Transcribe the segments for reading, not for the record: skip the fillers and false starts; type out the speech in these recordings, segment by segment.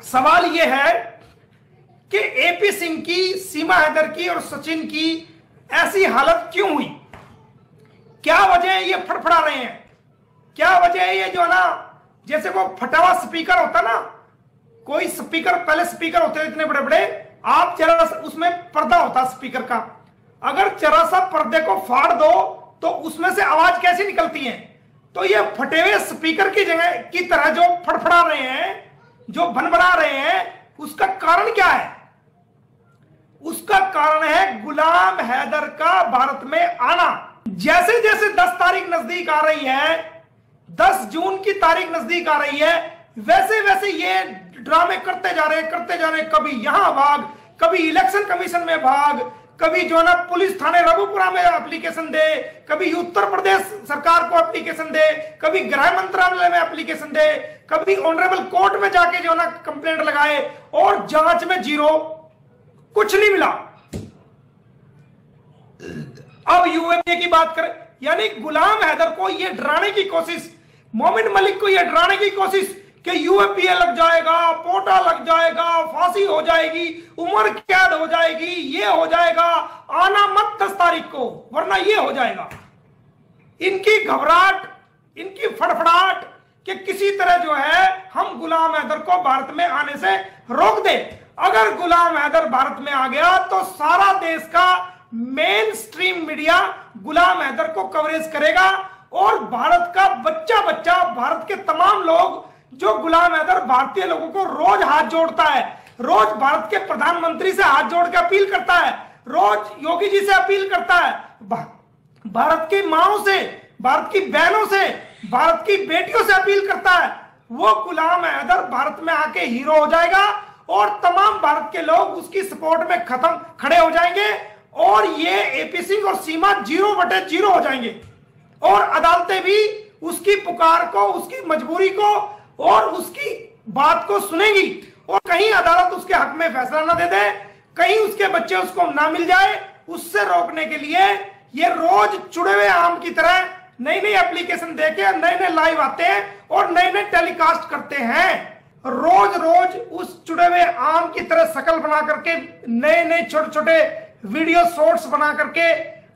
सवाल यह है कि एपी सिंह की, सीमा हैदर की और सचिन की ऐसी हालत क्यों हुई? क्या वजह है ये फड़फड़ा रहे हैं? क्या वजह है ये जो है ना, जैसे वो फटा हुआ स्पीकर होता ना, कोई स्पीकर, पहले स्पीकर होते थे इतने बड़े बड़े, आप जरा उसमें पर्दा होता स्पीकर का, अगर जरा सा पर्दे को फाड़ दो तो उसमें से आवाज कैसी निकलती है? तो ये फटे हुए स्पीकर की जगह की तरह जो फड़फड़ा रहे हैं, जो भनभना रहे हैं, उसका कारण क्या है? उसका कारण है गुलाम हैदर का भारत में आना। जैसे जैसे 10 तारीख नजदीक आ रही है, 10 जून की तारीख नजदीक आ रही है, वैसे वैसे ये ड्रामे करते जा रहे, कभी यहां भाग, कभी इलेक्शन कमीशन में भाग, कभी जो ना पुलिस थाने रघुपुरा में एप्लीकेशन दे, कभी उत्तर प्रदेश सरकार को एप्लीकेशन दे, कभी गृह मंत्रालय में एप्लीकेशन दे, कभी ऑनरेबल कोर्ट में जाके जो ना कंप्लेंट लगाए, और जांच में जीरो, कुछ नहीं मिला। अब यूएपीए की बात करें, यानी गुलाम हैदर को यह डराने की कोशिश, मोमिन मलिक को यह डराने की कोशिश कि यूएपीए लग जाएगा, पोटा लग जाएगा, फांसी हो जाएगी, उम्र कैद हो जाएगी, ये हो जाएगा, आना मत 10 तारीख को वरना ये हो जाएगा। इनकी घबराहट, इनकी फड़फड़ाहट कि किसी तरह जो है हम गुलाम हैदर को भारत में आने से रोक दे। अगर गुलाम हैदर भारत में आ गया तो सारा देश का मेन स्ट्रीम मीडिया गुलाम हैदर को कवरेज करेगा, और भारत का बच्चा बच्चा, भारत के तमाम लोग, जो गुलाम हैदर भारतीय लोगों को रोज हाथ जोड़ता है, रोज भारत के प्रधानमंत्री से हाथ जोड़ के अपील करता है, रोज योगी जी से अपील करता है, भारत की माओं से, भारत की बहनों से, भारत की बेटियों से अपील करता है, वो गुलाम हैदर भारत में आके हीरो हो जाएगा और तमाम भारत के लोग उसकी सपोर्ट में खड़े हो जाएंगे, और ये एपी सिंह और सीमा 0/0 हो जाएंगे, और अदालतें भी उसकी पुकार को, उसकी मजबूरी को और उसकी बात को सुनेगी, और कहीं अदालत उसके हक में फैसला ना दे दे, कहीं उसके बच्चे उसको ना मिल जाए, उससे रोकने के लिए ये रोज चुड़े हुए आम की तरह नई नई एप्लीकेशन देके नए नए लाइव आते हैं और नए नए टेलीकास्ट करते हैं। रोज रोज उस चुड़े हुए आम की तरह शकल बना करके नए नए छोटे छोटे वीडियो शॉर्ट्स बना करके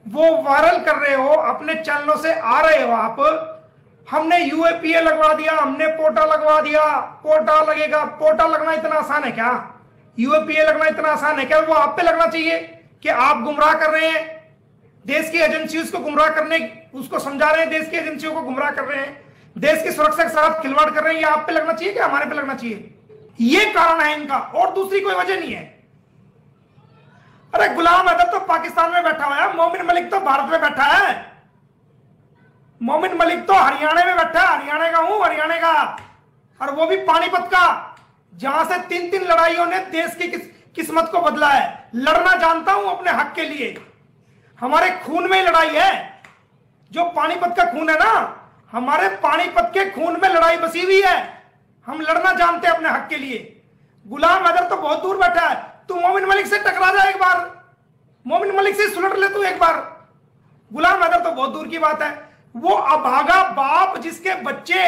वो वायरल कर रहे हो, अपने चैनलों से आ रहे हो आप। हमने यूएपीए लगवा दिया, हमने पोटा लगवा दिया, पोटा लगेगा। पोटा लगना इतना आसान है क्या? यूएपीए लगना इतना आसान है क्या? वो आप पे लगना चाहिए कि आप गुमराह कर रहे हैं देश की एजेंसियों को, गुमराह करने, उसको समझा रहे हैं, देश की एजेंसियों को गुमराह कर रहे हैं, देश की सुरक्षा के साथ खिलवाड़ कर रहे हैं। ये आप पे लगना चाहिए कि हमारे पे लगना चाहिए? ये कारण है इनका, और दूसरी कोई वजह नहीं है। अरे गुलाम हैदर तो पाकिस्तान में बैठा हुआ है, मोमिन मलिक तो भारत में बैठा है, मोमिन मलिक तो हरियाणा में बैठा है, हरियाणा का हूं, हरियाणा का, और वो भी पानीपत का, जहां से 3-3 लड़ाइयों ने देश की किस्मत को बदला है। लड़ना जानता हूं अपने हक के लिए, हमारे खून में लड़ाई है, जो पानीपत का खून है ना, हमारे पानीपत के खून में लड़ाई बसी हुई है, हम लड़ना जानते हैं अपने हक के लिए। गुलाम हैदर तो बहुत दूर बैठा है, तू मोमिन मलिक से टकरा जा एक बार, मोमिन मलिक से सुलट ले तू एक बार। गुलाम हैदर तो बहुत दूर की बात है, वो अभागा बाप जिसके बच्चे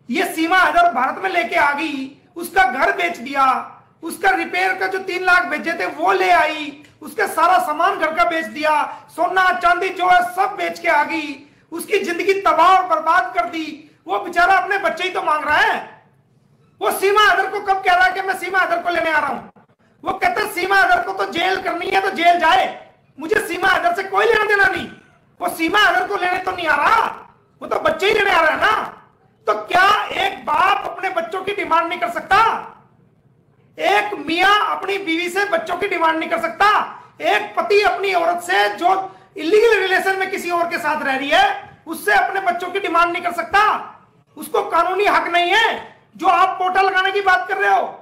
ये सीमा हैदर भारत में लेके आ गई, उसका घर बेच दिया, उसका रिपेयर का जो 3 लाख भेजे थे वो ले आई, उसका सारा सामान घर का बेच दिया, सोना चांदी जो है सब बेच के आ गई, उसकी जिंदगी तबाह और बर्बाद कर दी। वो बेचारा अपने बच्चे ही तो मांग रहा है। वो सीमा हैदर को कब कह रहा है कि मैं सीमा हैदर को लेने आ रहा हूं? वो कहता है सीमा हैदर को तो जेल करनी है तो जेल जाए, मुझे सीमा हैदर से कोई लेना देना नहीं। वो सीमा हैदर को लेने तो नहीं आ रहा, वो तो बच्चे ही लेने आ रहा है ना। तो क्या एक बाप अपने बच्चों की डिमांड नहीं कर सकता? एक मियां अपनी बीवी से बच्चों की डिमांड नहीं कर सकता? एक पति अपनी औरत से जो इलीगल रिलेशन में किसी और के साथ रह रही है उससे अपने बच्चों की डिमांड नहीं कर सकता? उसको कानूनी हक नहीं है? जो आप पोर्टल लगाने की बात कर रहे हो,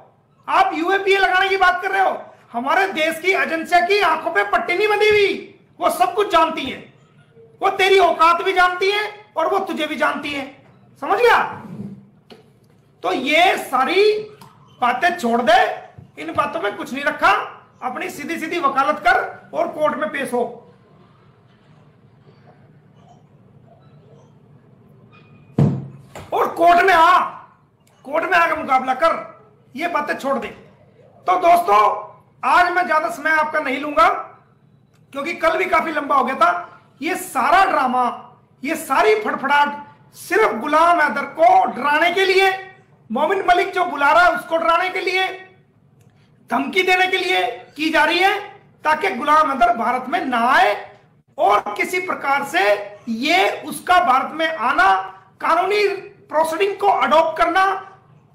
आप यूएपीए लगाने की बात कर रहे हो, हमारे देश की एजेंसियां की आंखों पे पट्टी नहीं बंधी हुई, वो सब कुछ जानती है, वो तेरी औकात भी जानती है और वो तुझे भी जानती है, समझ गया? तो ये सारी बातें छोड़ दे, इन बातों में कुछ नहीं रखा, अपनी सीधी सीधी वकालत कर और कोर्ट में पेश हो। और कोर्ट में आ, कोर्ट में आकर मुकाबला कर, ये बातें छोड़ दे। तो दोस्तों आज मैं ज्यादा समय आपका नहीं लूंगा क्योंकि कल भी काफी लंबा हो गया था। ये सारा ड्रामा, ये सारी फड़फड़ाहट सिर्फ गुलाम हैदर को डराने के लिए, मोमिन मलिक जो बुला रहा है उसको डराने के लिए, धमकी देने के लिए की जा रही है ताकि गुलाम हैदर भारत में ना आए और किसी प्रकार से ये उसका भारत में आना, कानूनी प्रोसीडिंग को अडॉप्ट करना,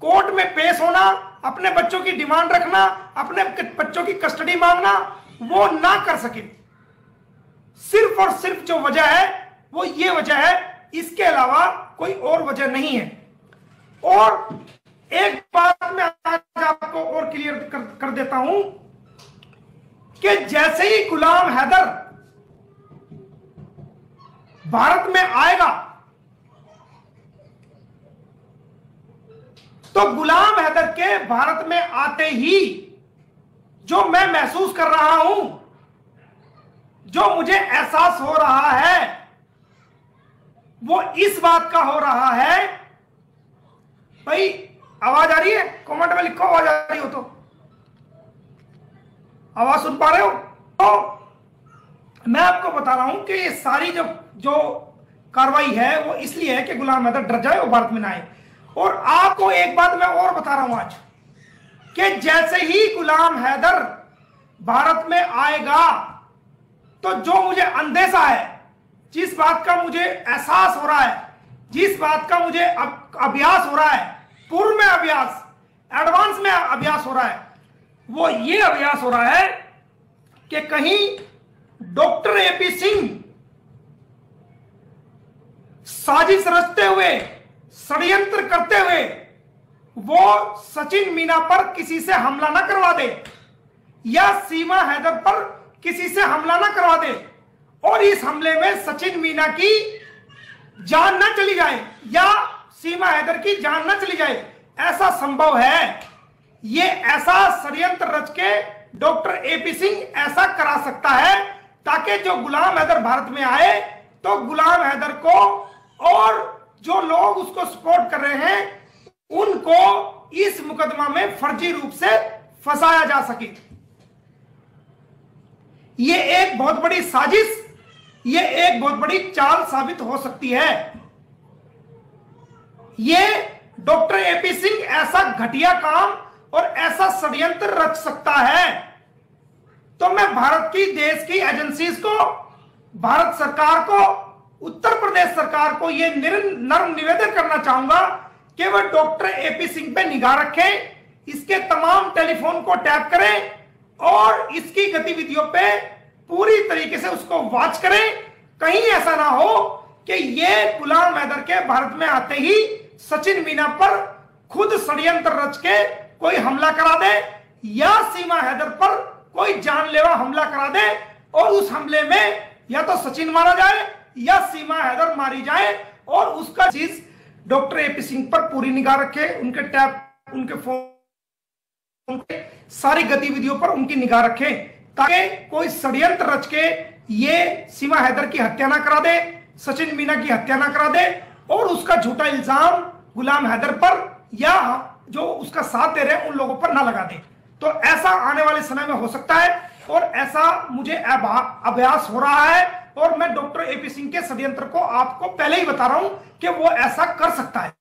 कोर्ट में पेश होना, अपने बच्चों की डिमांड रखना, अपने बच्चों की कस्टडी मांगना, वो ना कर सके। सिर्फ और सिर्फ जो वजह है वो ये वजह है, इसके अलावा कोई और वजह नहीं है। और एक बात मैं आज आपको और क्लियर कर देता हूं कि जैसे ही गुलाम हैदर भारत में आएगा तो गुलाम हैदर के भारत में आते ही जो मैं महसूस कर रहा हूं, जो मुझे एहसास हो रहा है, वो इस बात का हो रहा है। भाई आवाज आ रही है? कमेंट में लिखो आवाज आ रही हो तो। आवाज सुन पा रहे हो? तो मैं आपको बता रहा हूं कि ये सारी जो कार्रवाई है वो इसलिए है कि गुलाम हैदर डर जाए और भारत में ना आए। और आपको एक बात मैं और बता रहा हूं आज कि जैसे ही गुलाम हैदर भारत में आएगा तो जो मुझे अंदेशा है, जिस बात का मुझे एहसास हो रहा है, जिस बात का मुझे अभ्यास हो रहा है, पूर्व में अभ्यास, एडवांस में अभ्यास हो रहा है, वो ये अभ्यास हो रहा है कि कहीं डॉक्टर एपी सिंह साजिश रचते हुए, षड्यंत्र करते हुए वो सचिन मीना पर किसी से हमला ना करवा दे या सीमा हैदर पर किसी से हमला ना करवा दे और इस हमले में सचिन मीना की जान ना चली जाए या सीमा हैदर की जान ना चली जाए। ऐसा संभव है। ये ऐसा षड्यंत्र रच के डॉक्टर एपी सिंह ऐसा करा सकता है ताकि जो गुलाम हैदर भारत में आए तो गुलाम हैदर को और जो लोग उसको सपोर्ट कर रहे हैं उनको इस मुकदमा में फर्जी रूप से फंसाया जा सके। ये एक बहुत बड़ी साजिश, ये एक बहुत बड़ी चाल साबित हो सकती है। ये डॉक्टर एपी सिंह ऐसा घटिया काम और ऐसा षड्यंत्र रच सकता है। तो मैं भारत की देश की एजेंसीज को, भारत सरकार को, उत्तर प्रदेश सरकार को यह नर्म निवेदन करना चाहूंगा कि वह डॉक्टर एपी सिंह पे निगाह रखें, इसके तमाम टेलीफोन को टैप करें और इसकी गतिविधियों पे पूरी तरीके से उसको वॉच करें। कहीं ऐसा ना हो कि ये गुलाम हैदर के भारत में आते ही सचिन मीना पर खुद षड्यंत्र रच के कोई हमला करा दे या सीमा हैदर पर कोई जानलेवा हमला करा दे और उस हमले में या तो सचिन मारा जाए या सीमा हैदर मारी जाए और उसका चीज डॉक्टर एपी सिंह पर पूरी निगाह रखे, उनके टैप, उनके फोन, सारी गतिविधियों पर उनकी निगाह रखे ताकि कोई षड्यंत्र रच के ये सीमा हैदर की हत्या ना करा दे, सचिन मीना की हत्या ना करा दे और उसका झूठा इल्जाम गुलाम हैदर पर या जो उसका साथ दे रहे हैं उन लोगों पर ना लगा दे। तो ऐसा आने वाले समय में हो सकता है और ऐसा मुझे अभ्यास हो रहा है और मैं डॉक्टर एपी सिंह के षड्यंत्र को आपको पहले ही बता रहा हूं कि वो ऐसा कर सकता है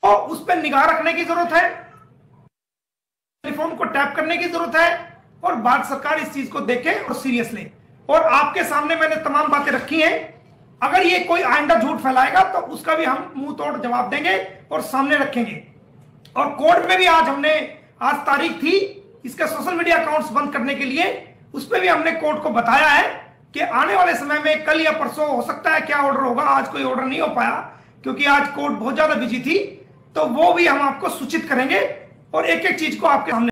और उस पर निगाह रखने की जरूरत है, टेलीफोन को टैप करने की जरूरत है और भारत सरकार इस चीज को देखे और सीरियस ले। और आपके सामने मैंने तमाम बातें रखी हैं। अगर ये कोई आइंदा झूठ फैलाएगा तो उसका भी हम मुंह तोड़ जवाब देंगे और सामने रखेंगे। और कोर्ट में भी आज तारीख थी इसके सोशल मीडिया अकाउंट्स बंद करने के लिए, उस पर भी हमने कोर्ट को बताया है कि आने वाले समय में कल या परसों हो सकता है क्या ऑर्डर होगा। आज कोई ऑर्डर नहीं हो पाया क्योंकि आज कोर्ट बहुत ज्यादा बिजी थी, तो वो भी हम आपको सूचित करेंगे और एक एक चीज को आपके सामने